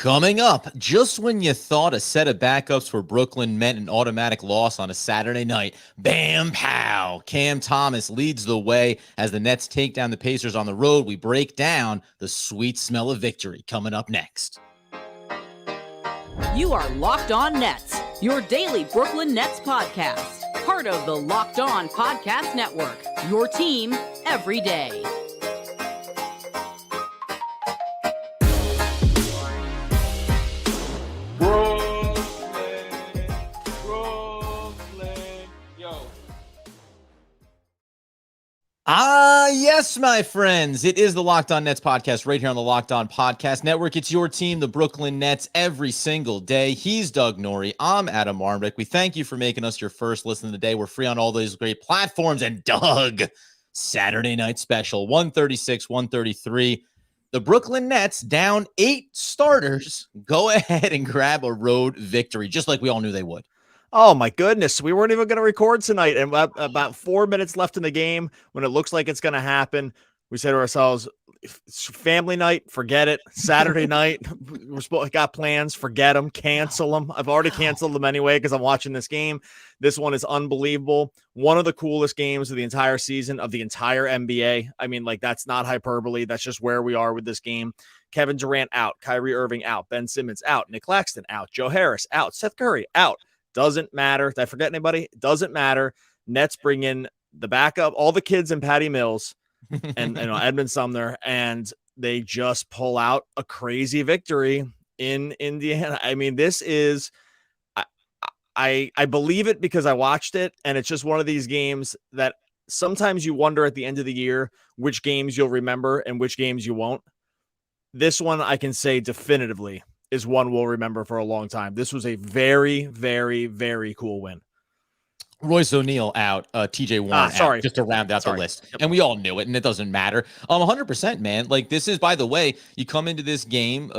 Coming up, just when you thought a set of backups for Brooklyn meant an automatic loss on a Saturday night, bam, pow, Cam Thomas leads the way as the Nets take down the Pacers on the road. We break down the sweet smell of victory coming up next. You are Locked On Nets, your daily Brooklyn Nets podcast, part of the Locked On Podcast Network, your team every day. Yes, my friends. It is the Locked On Nets podcast right here on the Locked On Podcast Network. It's your team, the Brooklyn Nets, every single day. He's Doug Norrie. I'm Adam Armbrecht. We thank you for making us your first listen of the day. We're free on all those great platforms. And Doug, Saturday night special, 136, 133. The Brooklyn Nets, down 8 starters, go ahead and grab a road victory, just like we all knew they would. Oh, my goodness. We weren't even going to record tonight. And about 4 minutes left in the game, when it looks like it's going to happen, we said to ourselves, family night, forget it. Saturday night, we got plans, forget them, cancel them. I've already canceled them anyway because I'm watching this game. This one is unbelievable. One of the coolest games of the entire season, of the entire NBA. I mean, like, that's not hyperbole. That's just where we are with this game. Kevin Durant out, Kyrie Irving out, Ben Simmons out, Nic Claxton out, Joe Harris out, Seth Curry out. Doesn't matter. Did I forget anybody? Doesn't matter. Nets bring in the backup, all the kids in Patty Mills and Edmond Sumner, and they just pull out a crazy victory in Indiana. I mean, this is I believe it because I watched it, and it's just one of these games that sometimes you wonder at the end of the year which games you'll remember and which games you won't. This one I can say definitively is one we'll remember for a long time. This was a very, very, very cool win. Royce O'Neal out, TJ Warren out, just to round out the list. Yep. And we all knew it, and it doesn't matter. 100%, man. Like, this is, by the way, you come into this game,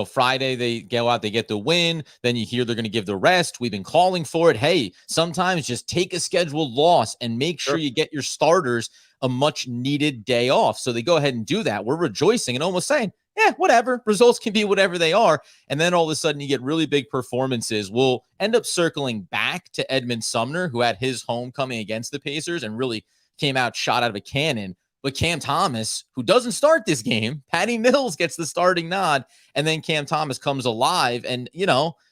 Friday they go out, they get the win, then you hear they're going to give the rest. We've been calling for it. Hey, sometimes just take a scheduled loss and make sure you get your starters a much needed day off. So they go ahead and do that. We're rejoicing and almost saying, yeah, whatever. Results can be whatever they are. And then all of a sudden you get really big performances. We'll end up circling back to Edmond Sumner, who had his homecoming against the Pacers and really came out shot out of a cannon. But Cam Thomas, who doesn't start this game, Patty Mills gets the starting nod. And then Cam Thomas comes alive and,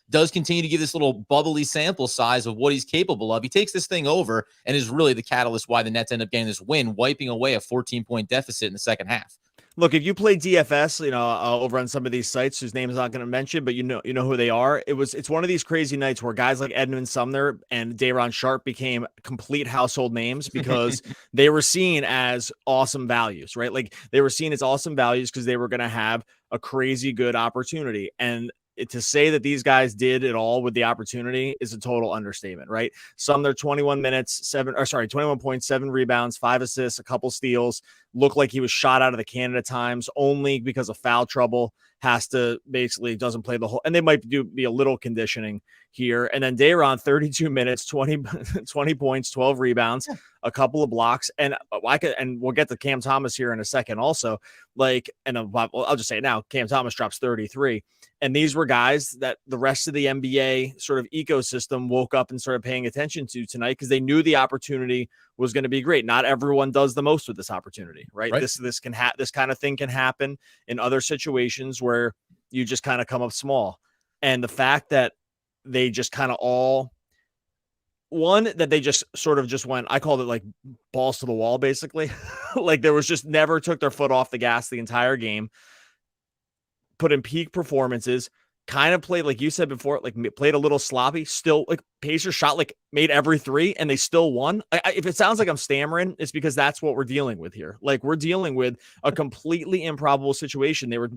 does continue to give this little bubbly sample size of what he's capable of. He takes this thing over and is really the catalyst why the Nets end up getting this win, wiping away a 14-point deficit in the second half. Look, if you play DFS, over on some of these sites whose name is not going to mention, but you know who they are. It's one of these crazy nights where guys like Edmond Sumner and Day'Ron Sharpe became complete household names because they were seen as awesome values, right? Like, they were seen as awesome values because they were going to have a crazy good opportunity. And to say that these guys did it all with the opportunity is a total understatement, right? Sumner, 21 minutes, 21 points, 7 rebounds, 5 assists, a couple steals. Looked like he was shot out of the cannon at times, only because of foul trouble. Doesn't play the whole, and they might be a little conditioning here. And then Day'Ron, 32 minutes, 20 points, 12 rebounds, a couple of blocks. And we'll get to Cam Thomas here in a second also. I'll just say it now, Cam Thomas drops 33. And these were guys that the rest of the NBA sort of ecosystem woke up and started paying attention to tonight because they knew the opportunity was going to be great. Not everyone does the most with this opportunity, right? This kind of thing can happen in other situations where you just kind of come up small. And the fact that they just kind of they just sort of just went, I called it like balls to the wall, basically. Like, there was just never took their foot off the gas the entire game, put in peak performances, kind of played, like you said before, like played a little sloppy, still like Pacers shot, like made every 3 and they still won. If it sounds like I'm stammering, it's because that's what we're dealing with here. Like, we're dealing with a completely improbable situation. They were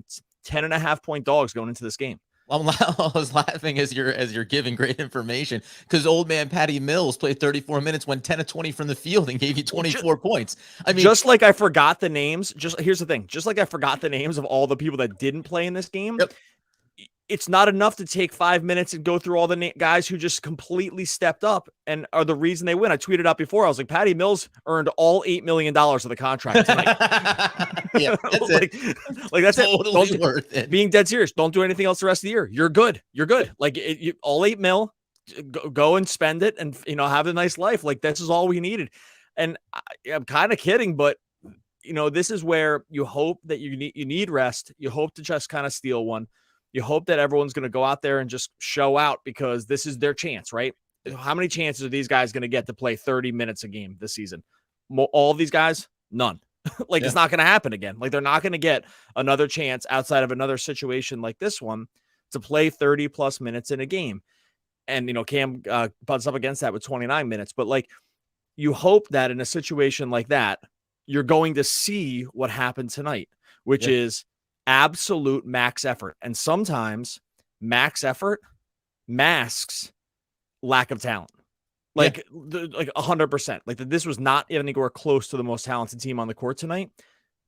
10.5-point dogs going into this game. I was laughing as you're giving great information because old man Patty Mills played 34 minutes, went 10 of 20 from the field and gave you 24 points. I mean, just like I forgot the names. Here's the thing. Just like I forgot the names of all the people that didn't play in this game. Yep. it's not enough to take 5 minutes and go through all the guys who just completely stepped up and are the reason they win. I tweeted out before. I was like, Patty Mills earned all $8 million of the contract tonight. Yeah, that's like that's totally worth it. Being dead serious. Don't do anything else the rest of the year. You're good. You're good. Like all $8 million, go and spend it and, have a nice life. Like this is all we needed. And I'm kind of kidding, but this is where you hope that you need rest. You hope to just kind of steal one. You hope that everyone's going to go out there and just show out because this is their chance, right? How many chances are these guys going to get to play 30 minutes a game this season? All of these guys? None. It's not going to happen again. Like they're not going to get another chance outside of another situation like this one to play 30 plus minutes in a game. And, Cam butts up against that with 29 minutes. But like you hope that in a situation like that, you're going to see what happened tonight, which is absolute max effort. And sometimes max effort masks lack of talent. Like 100%. Like this was not anywhere close to the most talented team on the court tonight,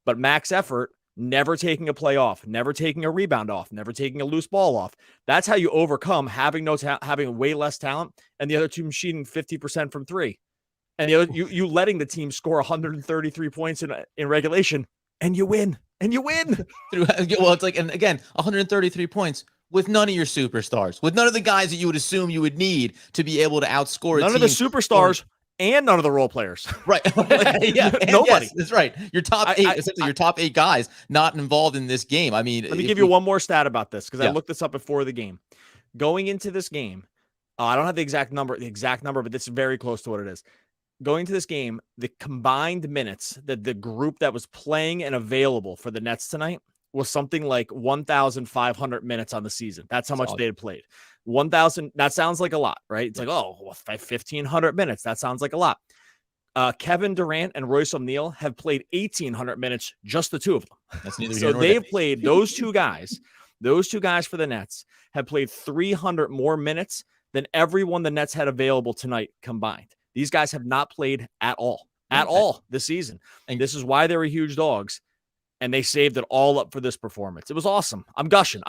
but max effort, never taking a play off, never taking a rebound off, never taking a loose ball off. That's how you overcome having having way less talent and the other team shooting 50% from three. And the other, you letting the team score 133 points in regulation, and you win. Well, it's like, and again, 133 points with none of your superstars, with none of the guys that you would assume you would need to be able to outscore none of the superstars and none of the role players. Right. Yeah. Nobody. Yes, that's right. Your top eight, essentially your top 8 guys not involved in this game. I mean, let me give you one more stat about this because I looked this up before the game. Going into this game, I don't have the exact number, but it's very close to what it is. Going to this game, the combined minutes that the group that was playing and available for the Nets tonight was something like 1,500 minutes on the season. That's how much they had played. 1,000. That sounds like a lot, right? It's like, 1,500 minutes. That sounds like a lot. Kevin Durant and Royce O'Neal have played 1,800 minutes, just the two of them. That's neither so they've played those two guys. Those two guys for the Nets have played 300 more minutes than everyone the Nets had available tonight combined. These guys have not played at all this season. And this is why they were huge dogs. And they saved it all up for this performance. It was awesome. I'm gushing.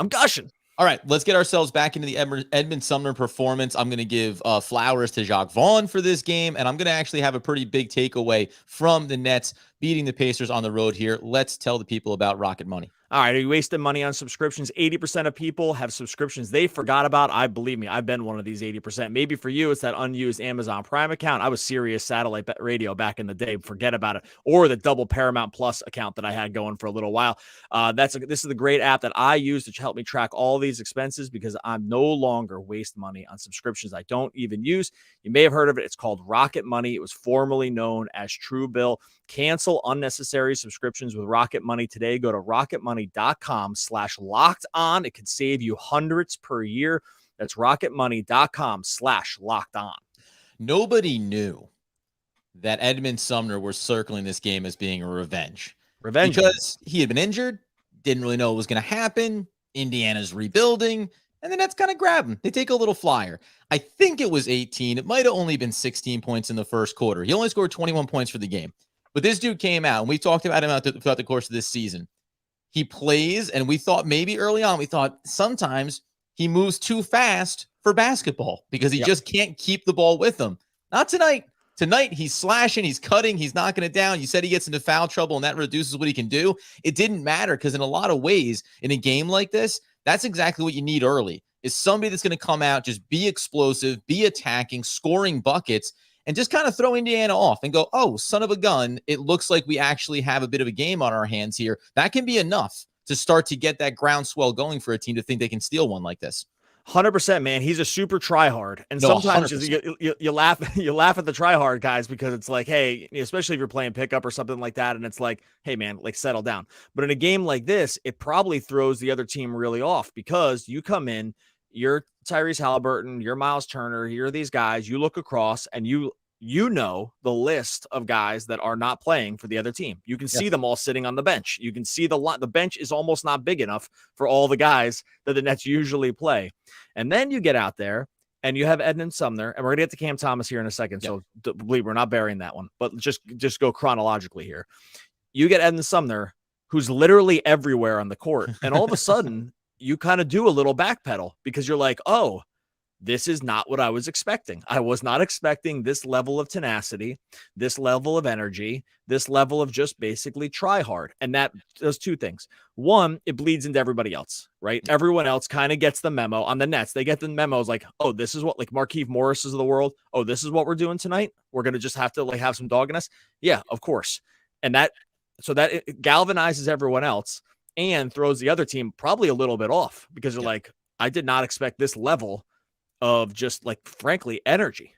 All right, let's get ourselves back into the Edmond Sumner performance. I'm going to give flowers to Jacques Vaughn for this game, and I'm going to actually have a pretty big takeaway from the Nets beating the Pacers on the road here. Let's tell the people about Rocket Money. All right, are you wasting money on subscriptions? 80% of people have subscriptions they forgot about. Believe me, I've been one of these 80%. Maybe for you, it's that unused Amazon Prime account. I was Sirius Satellite Radio back in the day. Forget about it. Or the double Paramount Plus account that I had going for a little while. This is the great app that I use to help me track all these expenses because I'm no longer waste money on subscriptions I don't even use. You may have heard of it. It's called Rocket Money. It was formerly known as Truebill. Cancel unnecessary subscriptions with Rocket Money today. Go to rocketmoney.com/locked-on. It could save you hundreds per year. That's rocketmoney.com/locked-on. Nobody knew that Edmond Sumner was circling this game as being a revenge. Because he had been injured, didn't really know what was going to happen. Indiana's rebuilding, and the Nets kind of grab him. They take a little flyer. I think it was 18. It might have only been 16 points in the first quarter. He only scored 21 points for the game. But this dude came out, and we talked about him throughout the course of this season. He plays, and we thought maybe early on, sometimes he moves too fast for basketball because he just can't keep the ball with him. Not tonight. Tonight, he's slashing, he's cutting, he's knocking it down. You said he gets into foul trouble, and that reduces what he can do. It didn't matter because in a lot of ways, in a game like this, that's exactly what you need early, is somebody that's going to come out, just be explosive, be attacking, scoring buckets, and just kind of throw Indiana off and go, oh, son of a gun, it looks like we actually have a bit of a game on our hands here. That can be enough to start to get that groundswell going for a team to think they can steal one like this. 100%, man. He's a super tryhard. And sometimes you laugh at the tryhard guys because it's like, hey, especially if you're playing pickup or something like that. And it's like, hey, man, like settle down. But in a game like this, it probably throws the other team really off because you come in, you're Tyrese Halliburton, you're Miles Turner, you're these guys, you look across and you know the list of guys that are not playing for the other team. You can see them all sitting on the bench. You can see the bench is almost not big enough for all the guys that the Nets usually play. And then you get out there and you have Edmond Sumner, and we're going to get to Cam Thomas here in a second. So believe we're not burying that one, but just go chronologically here. You get Edmond Sumner, who's literally everywhere on the court. And all of a sudden you kind of do a little backpedal because you're like, oh, this is not what I was expecting. I was not expecting this level of tenacity, this level of energy, this level of just basically try hard. And that does two things. One, it bleeds into everybody else, right? Everyone else kind of gets the memo on the Nets. They get the memos like, oh, this is what, like Markieff Morris's of the world. Oh, this is what we're doing tonight. We're going to just have to like have some dog in us. Yeah, of course. And that it galvanizes everyone else and throws the other team probably a little bit off because they're like, I did not expect this level of just like, frankly, energy.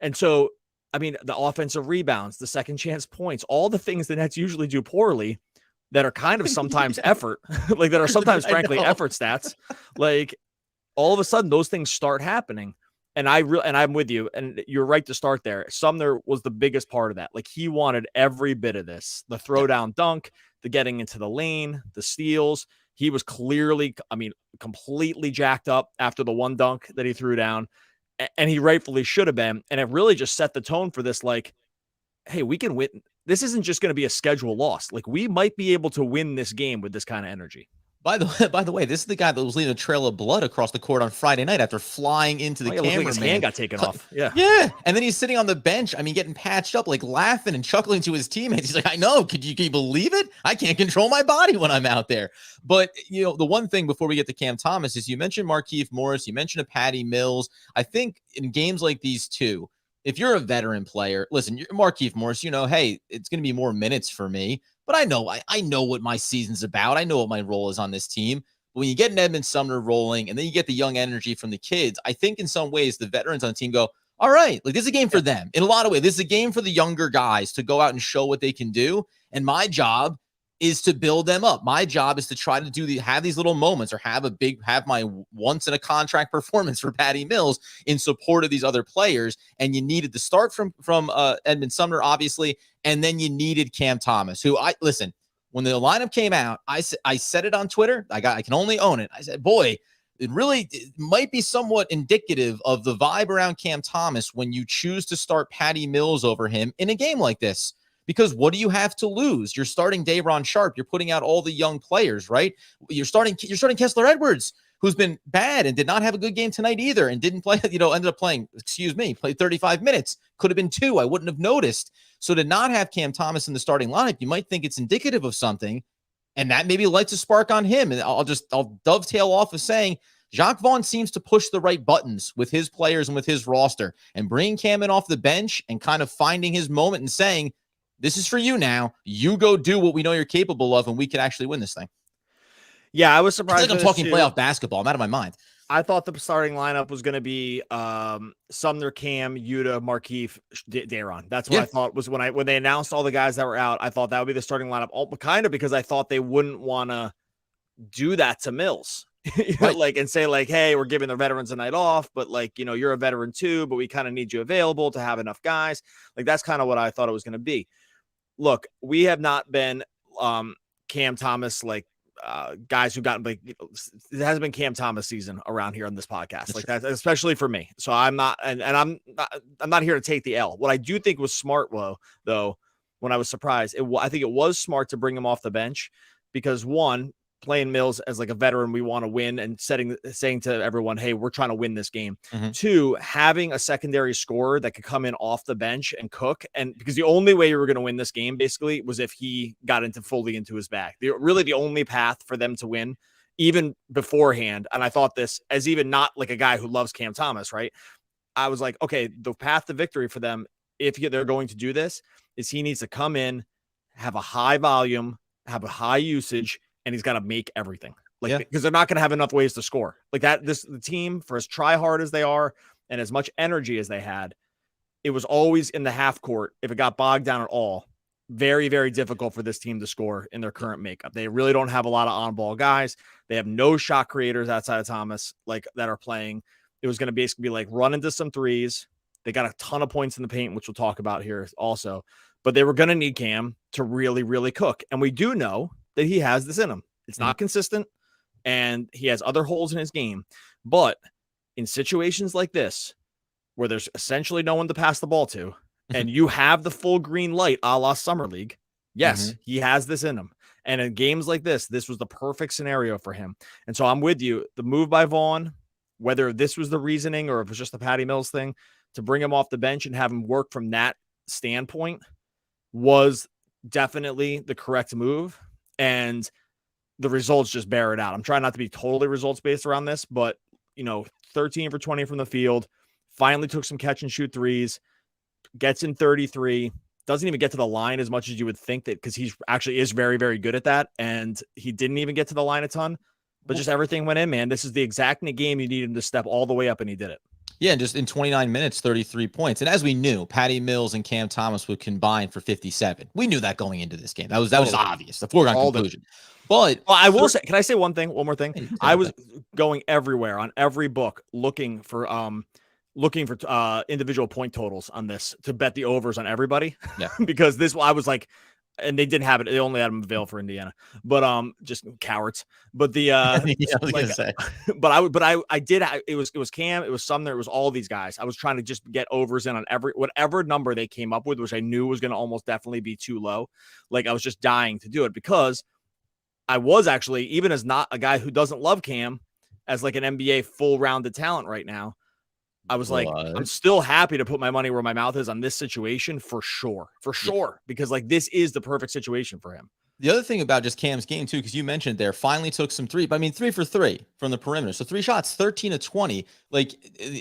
And so, I mean, the offensive rebounds, the second chance points, all the things the Nets usually do poorly that are kind of sometimes effort, like that are sometimes, frankly, effort stats. Like all of a sudden those things start happening. And I'm with you. And you're right to start there. Sumner was the biggest part of that. Like he wanted every bit of this, the throwdown dunk, the getting into the lane, the steals. He was clearly, I mean, completely jacked up after the one dunk that he threw down. And he rightfully should have been. And it really just set the tone for this, like, hey, we can win. This isn't just going to be a schedule loss. Like we might be able to win this game with this kind of energy. By the way, this is the guy that was leaving a trail of blood across the court on Friday night after flying into the camera. Like his hand got taken off. Yeah. And then he's sitting on the bench. I mean, getting patched up, like laughing and chuckling to his teammates. He's like, I know. Can you believe it? I can't control my body when I'm out there. But, you know, the one thing before we get to Cam Thomas is you mentioned Markieff Morris. You mentioned a Patty Mills. I think in games like these two, if you're a veteran player, listen, you're Markieff Morris, you know, hey, it's going to be more minutes for me. But I know what my season's about. I know what my role is on this team. But when you get an Edmond Sumner rolling and then you get the young energy from the kids, I think in some ways the veterans on the team go, all right, like this is a game for them. In a lot of ways, this is a game for the younger guys to go out and show what they can do. And my job is to build them up. My job is to try to have these little moments or have my once in a contract performance for Patty Mills in support of these other players. And you needed to start from Edmond Sumner, obviously. And then you needed Cam Thomas, who when the lineup came out, I said it on Twitter. I can only own it. I said, boy, it might be somewhat indicative of the vibe around Cam Thomas when you choose to start Patty Mills over him in a game like this. Because what do you have to lose? You're starting Day'Ron Sharpe. You're putting out all the young players, right? You're starting Kessler Edwards, who's been bad and did not have a good game tonight either and didn't play, ended up playing 35 minutes. Could have been 2. I wouldn't have noticed. So to not have Cam Thomas in the starting lineup, you might think it's indicative of something, and that maybe lights a spark on him. And I'll dovetail off of saying Jacques Vaughn seems to push the right buttons with his players and with his roster, and bringing Cam in off the bench and kind of finding his moment and saying, this is for you now. You go do what we know you're capable of, and we can actually win this thing. Yeah, I was surprised. I'm talking playoff basketball. I'm out of my mind. I thought the starting lineup was going to be Sumner, Cam, Yuta, Markieff, Day'Ron. That's what I thought was when they announced all the guys that were out. I thought that would be the starting lineup, kind of because I thought they wouldn't want to do that to Mills, right. Like and say like, hey, we're giving the veterans a night off, but like you're a veteran too, but we kind of need you available to have enough guys. Like that's kind of what I thought it was going to be. Look, we have not been Cam Thomas like. Guys who gotten like it hasn't been Cam Thomas season around here on this podcast like that, especially for me. So I'm not, and I'm not here to take the L. What I do think was smart, though, when I was surprised, I think it was smart to bring him off the bench because one, playing Mills as like a veteran, we want to win and saying to everyone, hey, we're trying to win this game. Mm-hmm. 2, having a secondary scorer that could come in off the bench and cook. And because the only way you were going to win this game basically was if he got fully into his bag. Really the only path for them to win even beforehand. And I thought this as even not like a guy who loves Cam Thomas, right? I was like, okay, the path to victory for them, if they're going to do this, is he needs to come in, have a high volume, have a high usage, and he's got to make everything because they're not going to have enough ways to score like that. The team, for as try hard as they are and as much energy as they had, it was always in the half court. If it got bogged down at all, very, very difficult for this team to score in their current makeup. They really don't have a lot of on-ball guys. They have no shot creators outside of Thomas like that are playing. It was going to basically be like run into some threes. They got a ton of points in the paint, which we'll talk about here also, but they were going to need Cam to really, really cook. And we do know that he has this in him. It's not consistent and he has other holes in his game, but in situations like this, where there's essentially no one to pass the ball to and you have the full green light a la Summer League. Yes, he has this in him. And in games like this was the perfect scenario for him. And so I'm with you. The move by Vaughn, whether this was the reasoning or if it was just the Patty Mills thing, to bring him off the bench and have him work from that standpoint was definitely the correct move. And the results just bear it out. I'm trying not to be totally results based around this, but 13 for 20 from the field, finally took some catch and shoot threes, gets in 33, doesn't even get to the line as much as you would think, that because he actually is very, very good at that. And he didn't even get to the line a ton, but just everything went in, man. This is the exact game you needed him to step all the way up, and he did it. Yeah, and just in 29 minutes, 33 points. And as we knew, Patty Mills and Cam Thomas would combine for 57. We knew that going into this game. That was obvious, the foregone conclusion. But I will say, can I say one more thing? I was going everywhere on every book looking for individual point totals on this to bet the overs on everybody. Yeah. Because I was like, and they didn't have it. They only had them available for Indiana, but just cowards. But the I did. It was Cam, it was Sumner, it was all these guys. I was trying to just get overs in on whatever number they came up with, which I knew was going to almost definitely be too low. Like I was just dying to do it because I was actually, even as not a guy who doesn't love Cam, as like an NBA full rounded talent right now, I was like, I'm still happy to put my money where my mouth is on this situation for sure. Because like, this is the perfect situation for him. The other thing about just Cam's game too, because you mentioned there, finally took some three, but I mean 3 for 3 from the perimeter. So 3 shots, 13 of 20. Like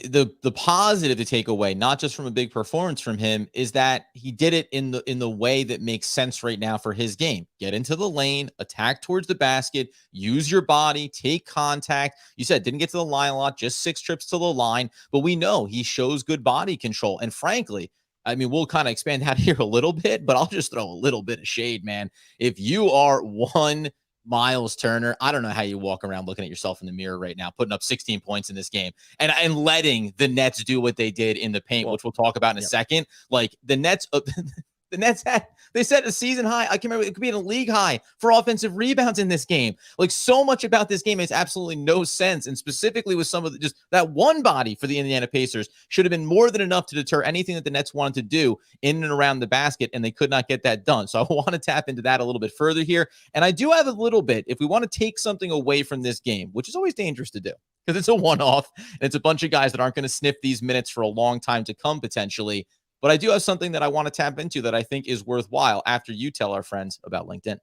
the positive to take away, not just from a big performance from him, is that he did it in the way that makes sense right now for his game. Get into the lane, attack towards the basket, use your body, take contact. You said didn't get to the line a lot, just 6 trips to the line, but we know he shows good body control. And frankly, I mean, we'll kind of expand out here a little bit, but I'll just throw a little bit of shade, man. If you are one Miles Turner, I don't know how you walk around looking at yourself in the mirror right now, putting up 16 points in this game and letting the Nets do what they did in the paint, which we'll talk about in a second. Like the Nets, they set a season high. I can remember it could be in a league high for offensive rebounds in this game. Like so much about this game makes absolutely no sense. And specifically with some of just that one body for the Indiana Pacers should have been more than enough to deter anything that the Nets wanted to do in and around the basket. And they could not get that done. So I want to tap into that a little bit further here. And I do have a little bit, if we want to take something away from this game, which is always dangerous to do because it's a one-off and it's a bunch of guys that aren't going to sniff these minutes for a long time to come potentially. But I do have something that I want to tap into that I think is worthwhile after you tell our friends about LinkedIn.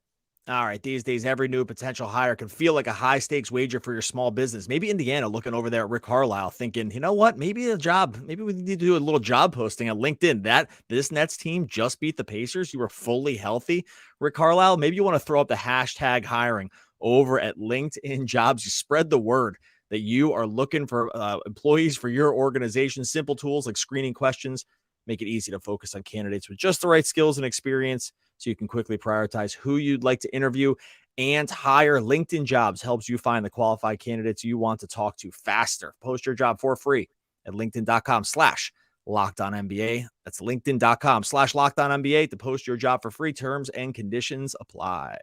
All right. These days, every new potential hire can feel like a high stakes wager for your small business. Maybe Indiana looking over there at Rick Carlisle thinking, you know what, maybe we need to do a little job posting on LinkedIn. This Nets team just beat the Pacers. You were fully healthy. Rick Carlisle, maybe you want to throw up the hashtag hiring over at LinkedIn Jobs. You spread the word that you are looking for employees for your organization. Simple tools like screening questions make it easy to focus on candidates with just the right skills and experience so you can quickly prioritize who you'd like to interview and hire. LinkedIn Jobs helps you find the qualified candidates you want to talk to faster. Post your job for free at linkedin.com/LockedOnNBA. That's linkedin.com/LockedOnNBA to post your job for free. Terms and conditions apply.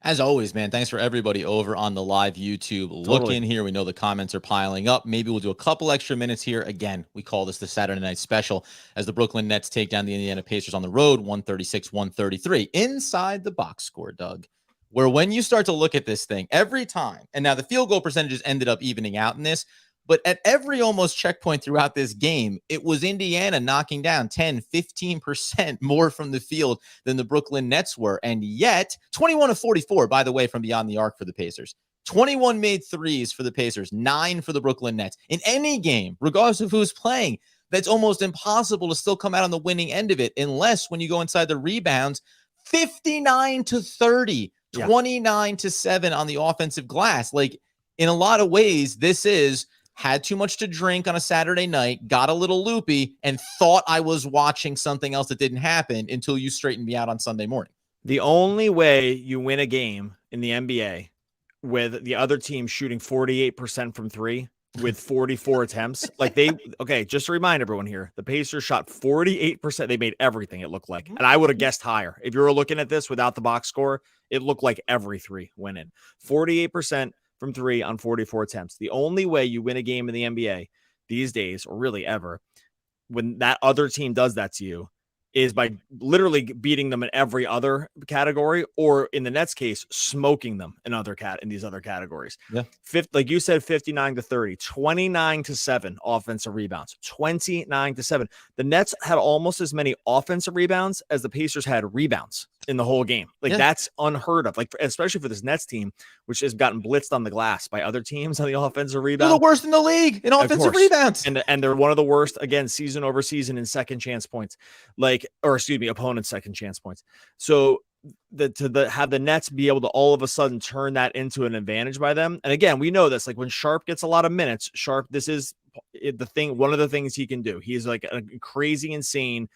As always, man, thanks for everybody over on the live YouTube. Look in here. We know the comments are piling up. Maybe we'll do a couple extra minutes here. Again, we call this the Saturday night special as the Brooklyn Nets take down the Indiana Pacers on the road, 136-133. Inside the box score, Doug, where when you start to look at this thing every time, and now the field goal percentages ended up evening out in this, but at every almost checkpoint throughout this game, it was Indiana knocking down 10, 15% more from the field than the Brooklyn Nets were. And yet, 21 of 44, by the way, from beyond the arc for the Pacers. 21 made threes for the Pacers, 9 for the Brooklyn Nets. In any game, regardless of who's playing, that's almost impossible to still come out on the winning end of it, unless when you go inside the rebounds, 59-30, 29-7 on the offensive glass. Like, in a lot of ways, this is had too much to drink on a Saturday night, got a little loopy, and thought I was watching something else that didn't happen until you straightened me out on Sunday morning. The only way you win a game in the NBA with the other team shooting 48% from three with 44 attempts, just to remind everyone here, the Pacers shot 48%. They made everything, it looked like. And I would have guessed higher. If you were looking at this without the box score, it looked like every three went in. 48% from three on 44 attempts. The only way you win a game in the NBA these days, or really ever, when that other team does that to you, is by literally beating them in every other category, or in the Nets case, smoking them in these other categories. Yeah. Like you said, 59-30, 29-7 offensive rebounds, 29-7. The Nets had almost as many offensive rebounds as the Pacers had rebounds in the whole game. Like that's unheard of. Like, especially for this Nets team, which has gotten blitzed on the glass by other teams on the offensive rebound. They're the worst in the league in offensive rebounds. And they're one of the worst, again, season over season in second chance points. Opponent's second chance points. So have the Nets be able to all of a sudden turn that into an advantage by them. And again, we know this, like when Sharp gets a lot of minutes, this is the thing. One of the things he can do, he's like a crazy, insane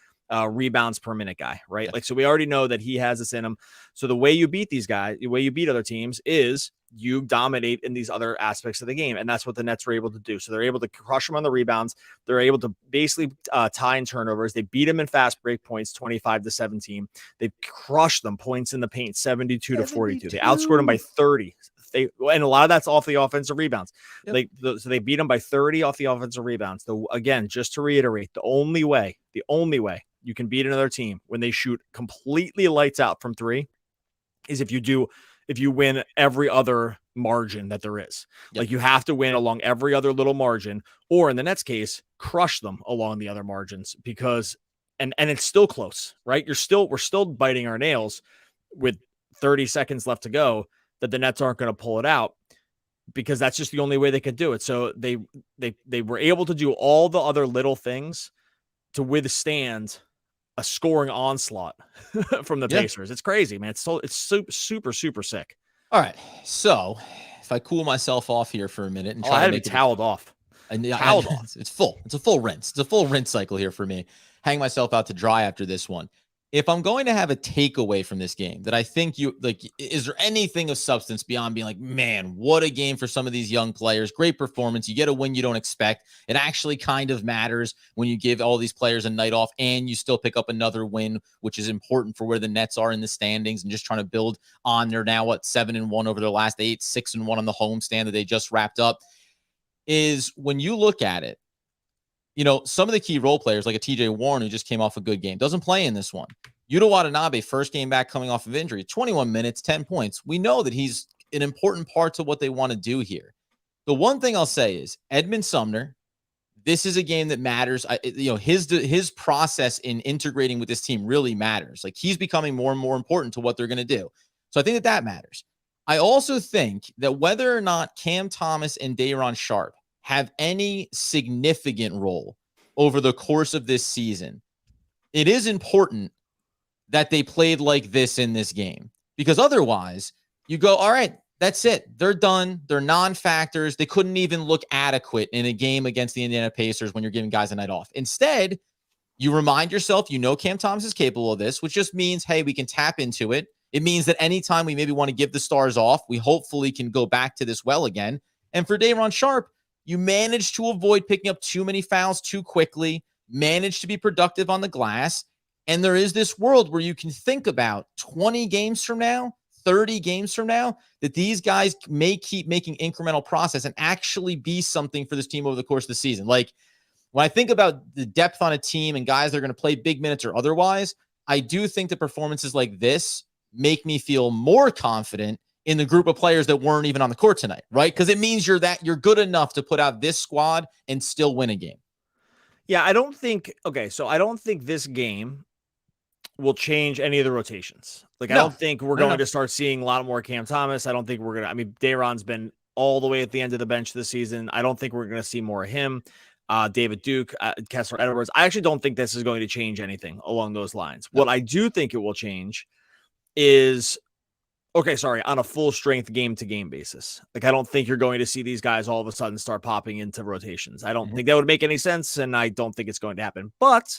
rebounds per minute guy, right? Like, so we already know that he has this in him. So the way you beat these guys, the way you beat other teams is you dominate in these other aspects of the game. And that's what the Nets were able to do. So they're able to crush them on the rebounds. They're able to basically tie in turnovers. They beat them in fast break points, 25-17. They crushed them points in the paint, 72-42. They outscored them by 30. And a lot of that's off the offensive rebounds. So they beat them by 30 off the offensive rebounds. So again, just to reiterate, the only way you can beat another team when they shoot completely lights out from three is if you win every other margin that there is. Like you have to win along every other little margin, or in the Nets case, crush them along the other margins, because and it's still close, right? We're still biting our nails with 30 seconds left to go that the Nets aren't going to pull it out, because that's just the only way they could do it. So they were able to do all the other little things to withstand a scoring onslaught from the Pacers. It's crazy, man. It's super, super sick. All right. So if I cool myself off here for a minute and try to make it toweled off. Toweled off. It's full. It's a full rinse. It's a full rinse cycle here for me. Hang myself out to dry after this one. If I'm going to have a takeaway from this game that I think is there anything of substance beyond being like, man, what a game for some of these young players. Great performance. You get a win you don't expect. It actually kind of matters when you give all these players a night off and you still pick up another win, which is important for where the Nets are in the standings and just trying to build on their now, 7-1 over their last 8, 6-1 on the homestand that they just wrapped up, is when you look at it, some of the key role players, like a TJ Warren, who just came off a good game, doesn't play in this one. Yuta Watanabe, first game back coming off of injury, 21 minutes, 10 points. We know that he's an important part to what they want to do here. The one thing I'll say is Edmond Sumner, this is a game that matters. His process in integrating with this team really matters. Like, he's becoming more and more important to what they're going to do. So I think that matters. I also think that whether or not Cam Thomas and Day'Ron Sharpe have any significant role over the course of this season, it is important that they played like this in this game, because otherwise you go, all right, that's it. They're done. They're non-factors. They couldn't even look adequate in a game against the Indiana Pacers when you're giving guys a night off. Instead, you remind yourself, Cam Thomas is capable of this, which just means, hey, we can tap into it. It means that anytime we maybe want to give the stars off, we hopefully can go back to this well again. And for Day'Ron Sharpe, you managed to avoid picking up too many fouls too quickly, managed to be productive on the glass. And there is this world where you can think about 20 games from now, 30 games from now, that these guys may keep making incremental process and actually be something for this team over the course of the season. Like, when I think about the depth on a team and guys that are going to play big minutes or otherwise, I do think that performances like this make me feel more confident in the group of players that weren't even on the court tonight, right? Because it means you're good enough to put out this squad and still win a game. Yeah, I don't think this game will change any of the rotations. Like, I don't think we're going to start seeing a lot more Cam Thomas. I don't think Day'Ron's been all the way at the end of the bench this season. I don't think we're going to see more of him. David Duke, Kessler Edwards. I actually don't think this is going to change anything along those lines. No. What I do think it will change is, on a full strength game to game basis. Like, I don't think you're going to see these guys all of a sudden start popping into rotations. I don't think that would make any sense, and I don't think it's going to happen. But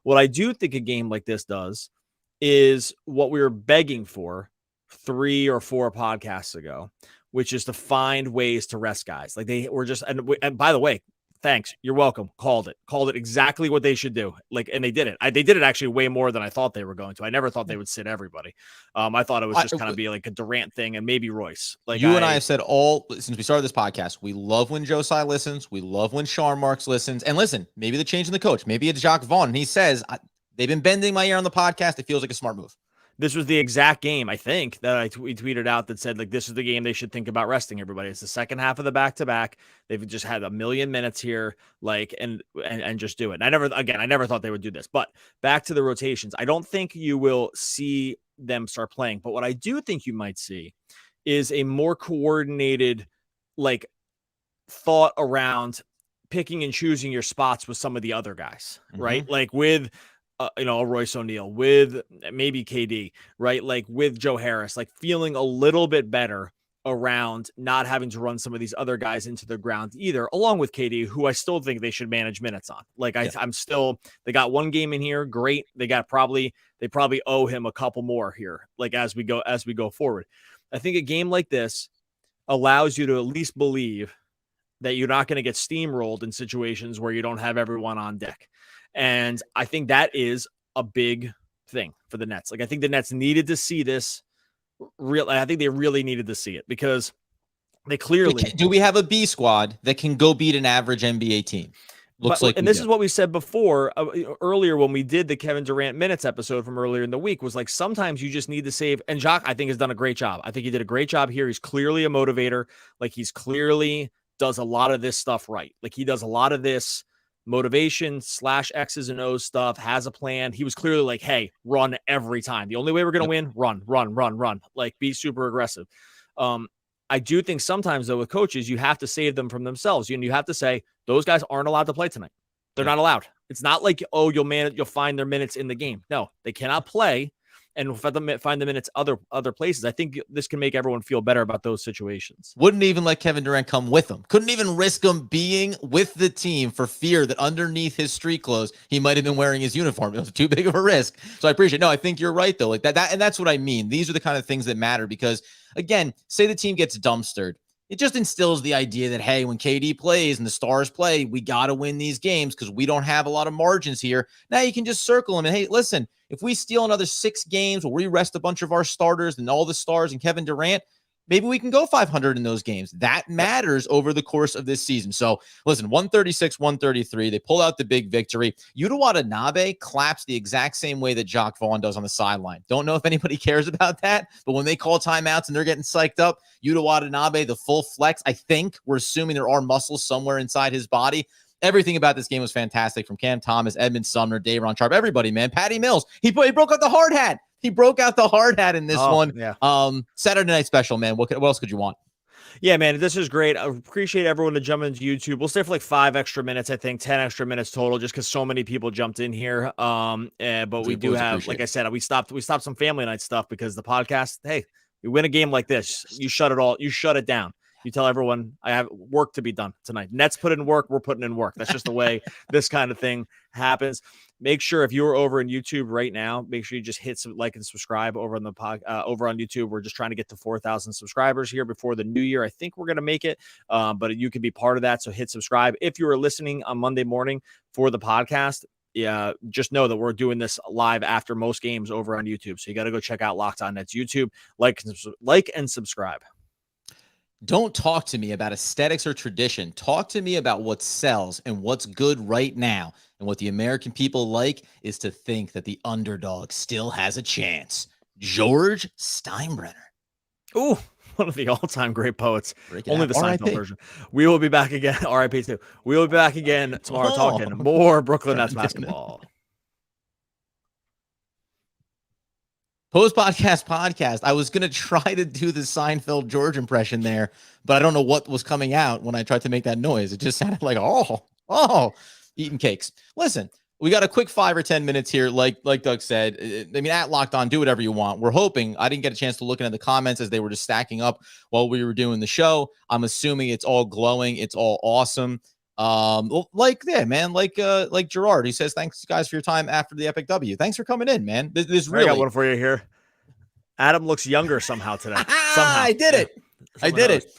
what I do think a game like this does is what we were begging for 3 or 4 podcasts ago, which is to find ways to rest guys. Like, they were just, and by the way, thanks. You're welcome. Called it exactly what they should do. Like, and they did it. They did it actually way more than I thought they were going to. I never thought they would sit everybody. I thought it was just kind of be like a Durant thing and maybe Royce. Like, and I have said since we started this podcast, we love when Josiah listens. We love when Sean Marks listens. And listen, maybe the change in the coach, maybe it's Jacques Vaughn, and he says, They've been bending my ear on the podcast. It feels like a smart move. This was the exact game, I think, that we tweeted out that said, like, this is the game they should think about resting everybody. It's the second half of the back-to-back. They've just had a million minutes here, like, and just do it. And I never thought they would do this. But back to the rotations. I don't think you will see them start playing. But what I do think you might see is a more coordinated, like, thought around picking and choosing your spots with some of the other guys, right? Like with a Royce O'Neal, with maybe KD, right? Like with Joe Harris, like feeling a little bit better around not having to run some of these other guys into the ground either, along with KD, who I still think they should manage minutes on. Like I'm still, they got one game in here. Great. They probably owe him a couple more here. Like as we go forward, I think a game like this allows you to at least believe that you're not going to get steamrolled in situations where you don't have everyone on deck. And I think that is a big thing for the Nets. Like, I think the Nets needed to see this. I think they really needed to see it because they clearly... Do we have a B squad that can go beat an average NBA team? And this is what we said before, earlier when we did the Kevin Durant minutes episode from earlier in the week, was like, sometimes you just need to save. And Jacques, I think, has done a great job. I think he did a great job here. He's clearly a motivator. Like, he's clearly does a lot of this stuff right. Like, he does a lot of this motivation / X's and O's stuff, has a plan. He was clearly like, hey, run every time. The only way we're going to win, run. Like, be super aggressive. I do think sometimes, though, with coaches, you have to save them from themselves. You have to say, those guys aren't allowed to play tonight. They're not allowed. It's not like, oh, you'll find their minutes in the game. No, they cannot play and find the minutes other places. I think this can make everyone feel better about those situations. Wouldn't even let Kevin Durant come with them. Couldn't even risk him being with the team for fear that underneath his street clothes, he might have been wearing his uniform. It was too big of a risk. So I appreciate it. No, I think you're right, though. Like that, and that's what I mean. These are the kind of things that matter because, again, say the team gets dumpstered. It just instills the idea that, hey, when KD plays and the stars play, we got to win these games because we don't have a lot of margins here. Now you can just circle them and, hey, listen, if we steal another 6 games where we rest a bunch of our starters and all the stars and Kevin Durant, maybe we can go 500 in those games. That matters over the course of this season. So listen, 136-133, they pull out the big victory. Yuta Watanabe claps the exact same way that Jacques Vaughn does on the sideline. Don't know if anybody cares about that, but when they call timeouts and they're getting psyched up, Yuta Watanabe, the full flex, I think we're assuming there are muscles somewhere inside his body. Everything about this game was fantastic from Cam Thomas, Edmond Sumner, Day'Ron Sharpe, everybody, man. Patty Mills, he broke out the hard hat. He broke out the hard hat in this one. Yeah. Saturday night special, man. What else could you want? Yeah, man, this is great. I appreciate everyone to jump into YouTube. We'll stay for like 5 extra minutes, I think 10 extra minutes total, just because so many people jumped in here. But we do have, like I said, we stopped some family night stuff because the podcast, hey, you win a game like this, you shut it down. You tell everyone I have work to be done tonight. Nets put in work. We're putting in work. That's just the way this kind of thing happens. Make sure if you're over in YouTube right now, make sure you just hit some like and subscribe over on the over on YouTube. We're just trying to get to 4,000 subscribers here before the new year. I think we're going to make it, but you can be part of that. So hit subscribe. If you are listening on Monday morning for the podcast, yeah, just know that we're doing this live after most games over on YouTube. So you got to go check out Locked On Nets YouTube, like and subscribe. Don't talk to me about aesthetics or tradition. Talk to me about what sells and what's good right now. And what the American people like is to think that the underdog still has a chance. George Steinbrenner. Ooh, one of the all-time great poets. Only the Seinfeld version. We will be back again. RIP too. We will be back again tomorrow talking more Brooklyn Nets basketball. Podcast. I was going to try to do the Seinfeld George impression there, but I don't know what was coming out when I tried to make that noise. It just sounded like, oh, eating cakes. Listen, we got a quick 5 or 10 minutes here. Like Doug said, I mean, at Locked On, do whatever you want. We're hoping, I didn't get a chance to look into the comments as they were just stacking up while we were doing the show. I'm assuming it's all glowing. It's all awesome. Like Gerard, he says, thanks guys for your time after the epic W. Thanks for coming in, man. This really, I got one for you here. Adam looks younger somehow today. I did it. I did it.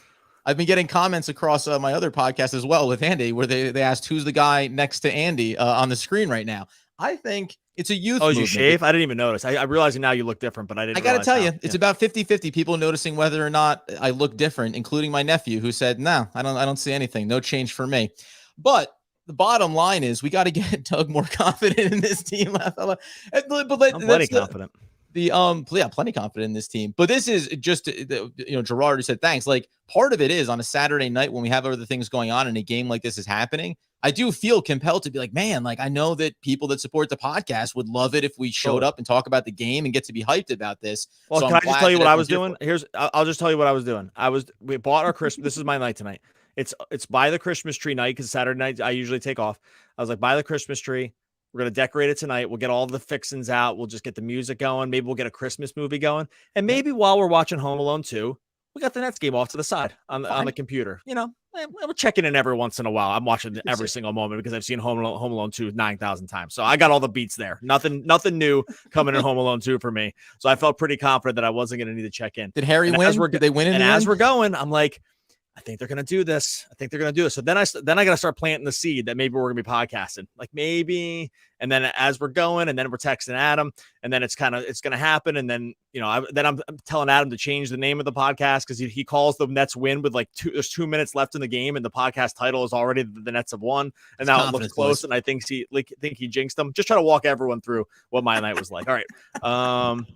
I've been getting comments across my other podcast as well with Andy, where they asked who's the guy next to Andy on the screen right now. I think it's a youth. Oh, did you shave? I didn't even notice. I realize now you look different, but I didn't. I got to tell you, it's about 50-50 people noticing whether or not I look different, including my nephew who said, no, I don't see anything. No change for me. But the bottom line is we got to get Doug more confident in this team. But I'm plenty confident. Plenty confident in this team. But this is just, Gerard said thanks. Like, part of it is on a Saturday night when we have other things going on and a game like this is happening, I do feel compelled to be like, man, like, I know that people that support the podcast would love it if we showed up and talk about the game and get to be hyped about this. Well, so can I just tell you what I was doing? I'll just tell you what I was doing. We bought our Christmas. This is my night tonight. It's by the Christmas tree night, because Saturday night I usually take off. I was like, buy the Christmas tree. We're going to decorate it tonight. We'll get all the fixings out. We'll just get the music going. Maybe we'll get a Christmas movie going. And maybe while we're watching Home Alone 2, we got the Nets game off to the side on the computer. We're checking in every once in a while. I'm watching every single moment because I've seen Home Alone 2 9,000 times. So I got all the beats there. Nothing new coming in Home Alone 2 for me. So I felt pretty confident that I wasn't going to need to check in. Did Harry win? Did they win in the end? As we're going, I'm like, I think they're going to do this. So then I got to start planting the seed that maybe we're going to be podcasting, like maybe. And then as we're going, and then we're texting Adam, and then it's going to happen. And then, I'm telling Adam to change the name of the podcast, because he calls the Nets win with there's 2 minutes left in the game, and the podcast title is already the Nets have won. And now it looks close. And I think he jinxed them. Just try to walk everyone through what my night was like. All right.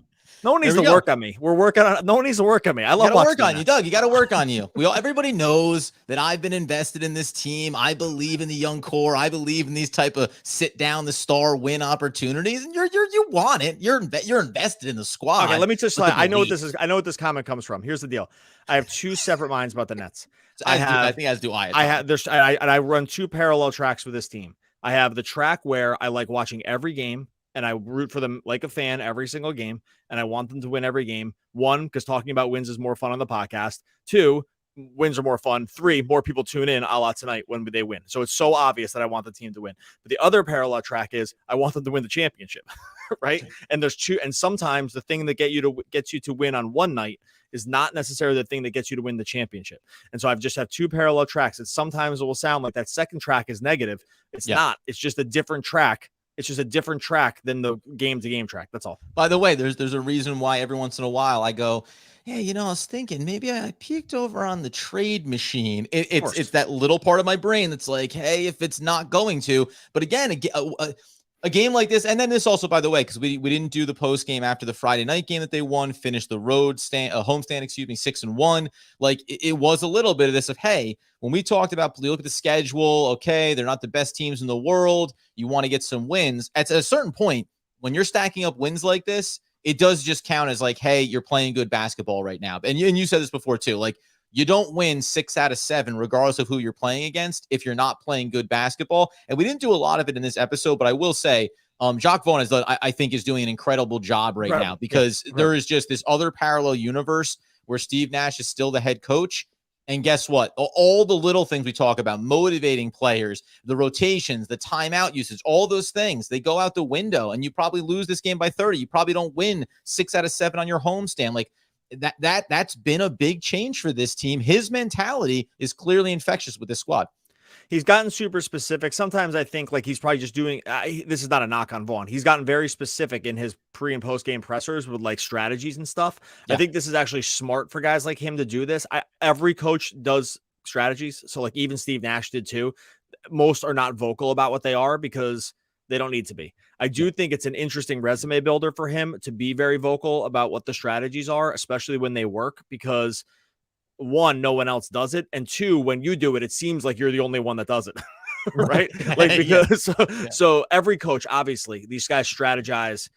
No one needs to work on me. No one needs to work on me. I love work on you, Doug. You got to work on you. Everybody knows that I've been invested in this team. I believe in the young core. I believe in these type of sit down the star win opportunities. And you want it. You're invested in the squad. Okay, let me just. I know what this is. I know what this comment comes from. Here's the deal. I have two separate minds about the Nets. I think as do I. I run two parallel tracks for this team. I have the track where I like watching every game, and I root for them like a fan every single game, and I want them to win every game. 1, because talking about wins is more fun on the podcast. 2, wins are more fun. 3, more people tune in a la tonight when they win. So it's so obvious that I want the team to win. But the other parallel track is I want them to win the championship, right? And there's two, and sometimes the thing that gets you to win on one night is not necessarily the thing that gets you to win the championship. And so I've just have two parallel tracks. And sometimes it will sound like that second track is negative. It's not. It's just a different track. It's just a different track than the game-to-game track. That's all. By the way, there's a reason why every once in a while I go, hey, I was thinking maybe I peeked over on the trade machine. It's that little part of my brain that's like, hey, if it's not going to. But again, a game like this, and then this also, by the way, because we didn't do the post game after the Friday night game that they won, finished the homestand, 6-1. Like it was a little bit of this of, hey, when we talked about, you look at the schedule, okay, they're not the best teams in the world. You want to get some wins. At a certain point, when you're stacking up wins like this, it does just count as like, hey, you're playing good basketball right now. And you said this before too, like, you don't win 6 out of 7, regardless of who you're playing against, if you're not playing good basketball. And we didn't do a lot of it in this episode, but I will say, Jacques Vaughn I think is doing an incredible job right now, because there is just this other parallel universe where Steve Nash is still the head coach. And guess what? All the little things we talk about, motivating players, the rotations, the timeout usage, all those things, they go out the window, and you probably lose this game by 30. You probably don't win 6 out of 7 on your homestand. Like, that's been a big change for this team. His mentality is clearly infectious with this squad. He's gotten super specific. Sometimes I think like he's probably just doing, this is not a knock on Vaughn. He's gotten very specific in his pre and post game pressers with like strategies and stuff. Yeah. I think this is actually smart for guys like him to do this. Every coach does strategies. So like even Steve Nash did too. Most are not vocal about what they are because they don't need to be. I do think it's an interesting resume builder for him to be very vocal about what the strategies are, especially when they work, because 1, no one else does it. And 2, when you do it, it seems like you're the only one that does it. Right. Like, because so every coach, obviously these guys strategize.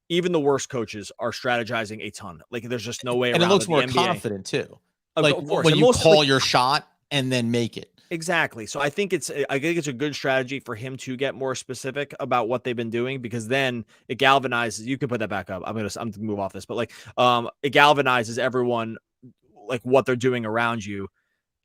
Even the worst coaches are strategizing a ton. Like there's just no way around it. And it looks more NBA. Confident too. Like when you call your shot and then make it. Exactly. So I think it's a good strategy for him to get more specific about what they've been doing, because then it galvanizes. You can put that back up. I'm gonna move off this, but like it galvanizes everyone, like what they're doing around you,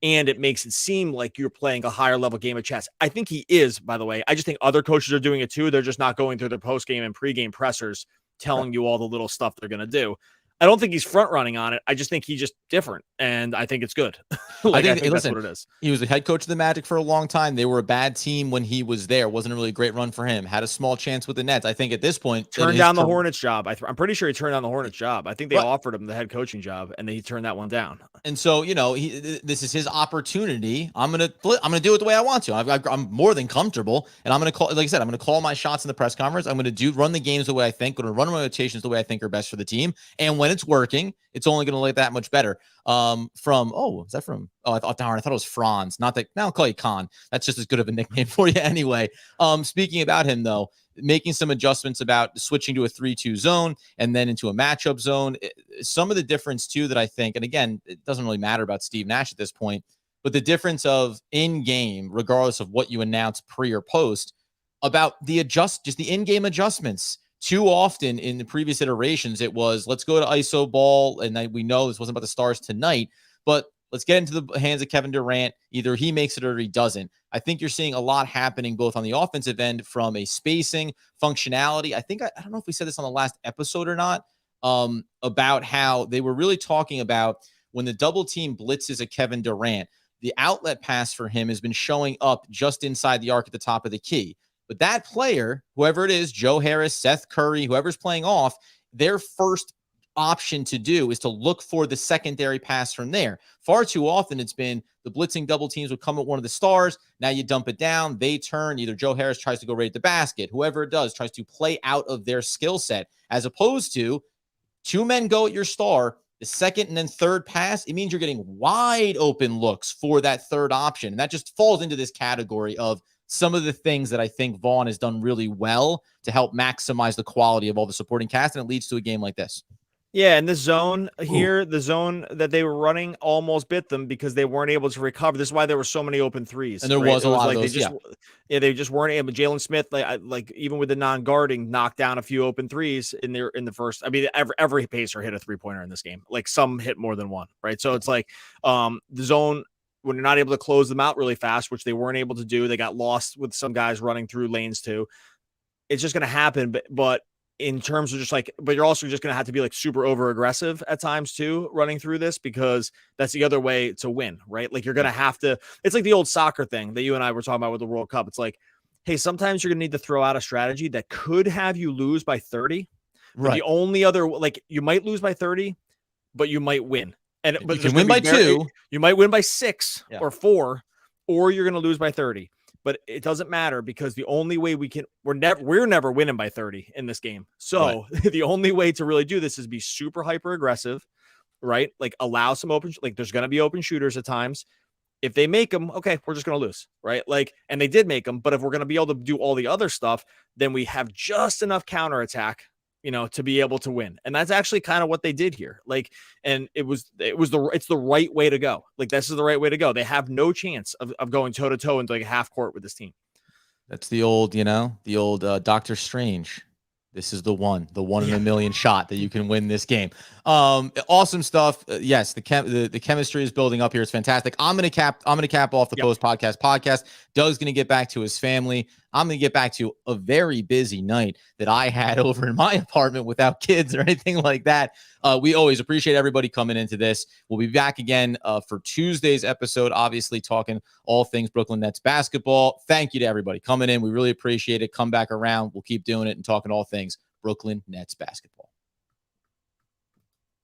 and it makes it seem like you're playing a higher level game of chess. I think he is, by the way. I just think other coaches are doing it too. They're just not going through their post game and pre-game pressers telling you all the little stuff they're gonna do. I don't think he's front running on it. I just think he's just different, and I think it's good. I think that's what it is. He was the head coach of the Magic for a long time. They were a bad team when he was there. Wasn't a really great run for him. Had a small chance with the Nets. I think at this point, turned down the Hornets job. I'm pretty sure he turned down the Hornets job. I think they offered him the head coaching job, and then he turned that one down. And so, this is his opportunity. I'm gonna do it the way I want to. I'm more than comfortable, and I'm gonna call. Like I said, I'm gonna call my shots in the press conference. I'm gonna run the games the way I think. Going to run my rotations the way I think are best for the team. And when it's working, it's only going to look that much better. I thought it was Franz. Not that now I'll call you Khan. That's just as good of a nickname for you anyway. Speaking about him though, making some adjustments about switching to a 3-2 zone and then into a matchup zone. Some of the difference too that I think, and again, it doesn't really matter about Steve Nash at this point, but the difference of in game, regardless of what you announce pre or post, about just the in-game adjustments. Too often in the previous iterations, it was let's go to ISO ball, and we know this wasn't about the Stars tonight, but let's get into the hands of Kevin Durant. Either he makes it or he doesn't. I think you're seeing a lot happening both on the offensive end from a spacing functionality. I think I don't know if we said this on the last episode or not, about how they were really talking about when the double team blitzes a Kevin Durant, the outlet pass for him has been showing up just inside the arc at the top of the key. But that player, whoever it is, Joe Harris, Seth Curry, whoever's playing off, their first option to do is to look for the secondary pass from there. Far too often it's been the blitzing double teams would come at one of the Stars. Now you dump it down. They turn. Either Joe Harris tries to go right at the basket. Whoever it does tries to play out of their skill set, as opposed to two men go at your star. The second and then third pass, it means you're getting wide open looks for that third option. And that just falls into this category of some of the things that I think Vaughn has done really well to help maximize the quality of all the supporting cast, and it leads to a game like this. Yeah, and the zone here, the zone that they were running almost bit them because they weren't able to recover. This is why there were so many open threes. And there was a lot of those, they just weren't able. Jalen Smith, like even with the non-guarding, knocked down a few open threes in the first. I mean, every pacer hit a three-pointer in this game. Like some hit more than one, right? So it's like the zone, when you're not able to close them out really fast, which they weren't able to do, they got lost with some guys running through lanes too. It's just going to happen. But in terms of but you're also just going to have to be like super over aggressive at times too, running through this, because that's the other way to win, right? Like you're going to have to, it's like the old soccer thing that you and I were talking about with the World Cup. It's like, hey, sometimes you're going to need to throw out a strategy that could have you lose by 30. Right. The only other, like you might lose by 30, but you might win. But you can win by 2. You might win by 6 or 4, or you're going to lose by 30. But it doesn't matter, because the only way we're never winning by 30 in this game. So the only way to really do this is be super hyper aggressive, right? Like allow some open, like there's going to be open shooters at times. If they make them, okay, we're just going to lose, right? Like, and they did make them, but if we're going to be able to do all the other stuff, then we have just enough counterattack, to be able to win. And that's actually kind of what they did here. Like, and it's the right way to go. Like, this is the right way to go. They have no chance of going toe to toe into like a half court with this team. That's the old, Doctor Strange. This is the one in a million shot that you can win this game. Awesome stuff. Yes, the chemistry is building up here. It's fantastic. I'm gonna cap off the post podcast. Doug's gonna get back to his family. I'm gonna get back to a very busy night that I had over in my apartment without kids or anything like that. We always appreciate everybody coming into this. We'll be back again for Tuesday's episode, obviously talking all things Brooklyn Nets basketball. Thank you to everybody coming in. We really appreciate it. Come back around. We'll keep doing it and talking all things Brooklyn Nets basketball.